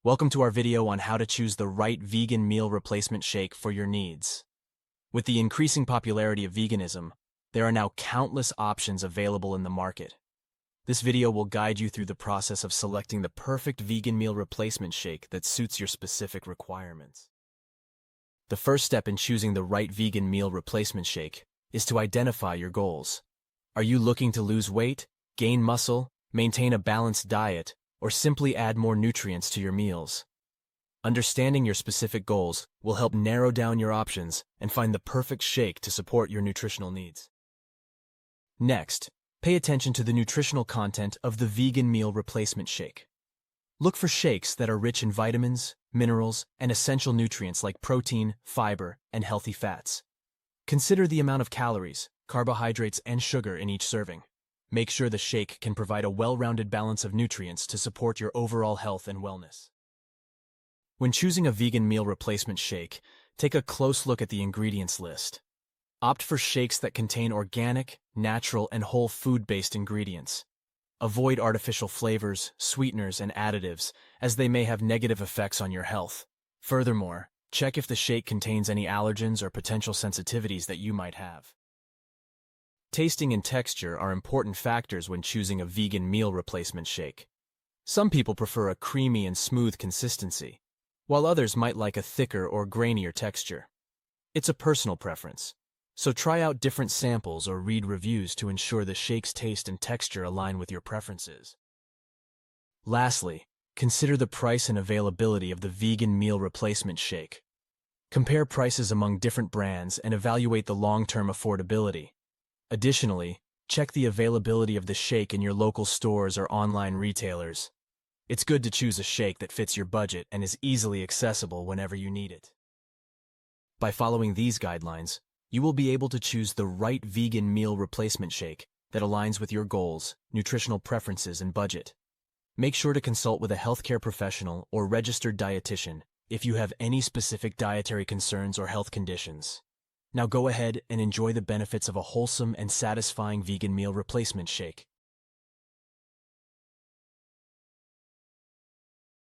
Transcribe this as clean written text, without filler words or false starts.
Welcome to our video on how to choose the right vegan meal replacement shake for your needs. With the increasing popularity of veganism, there are now countless options available in the market. This video will guide you through the process of selecting the perfect vegan meal replacement shake that suits your specific requirements. The first step in choosing the right vegan meal replacement shake is to identify your goals. Are you looking to lose weight, gain muscle, maintain a balanced diet, or simply add more nutrients to your meals? Understanding your specific goals will help narrow down your options and find the perfect shake to support your nutritional needs. Next, pay attention to the nutritional content of the vegan meal replacement shake. Look for shakes that are rich in vitamins, minerals, and essential nutrients like protein, fiber, and healthy fats. Consider the amount of calories, carbohydrates, and sugar in each serving. Make sure the shake can provide a well-rounded balance of nutrients to support your overall health and wellness. When choosing a vegan meal replacement shake, take a close look at the ingredients list. Opt for shakes that contain organic, natural, and whole food-based ingredients. Avoid artificial flavors, sweeteners, and additives, as they may have negative effects on your health. Furthermore, check if the shake contains any allergens or potential sensitivities that you might have. Tasting and texture are important factors when choosing a vegan meal replacement shake. Some people prefer a creamy and smooth consistency, while others might like a thicker or grainier texture. It's a personal preference, so try out different samples or read reviews to ensure the shake's taste and texture align with your preferences. Lastly, consider the price and availability of the vegan meal replacement shake. Compare prices among different brands and evaluate the long-term affordability. Additionally, check the availability of the shake in your local stores or online retailers. It's good to choose a shake that fits your budget and is easily accessible whenever you need it. By following these guidelines, you will be able to choose the right vegan meal replacement shake that aligns with your goals, nutritional preferences, and budget. Make sure to consult with a healthcare professional or registered dietitian if you have any specific dietary concerns or health conditions. Now go ahead and enjoy the benefits of a wholesome and satisfying vegan meal replacement shake.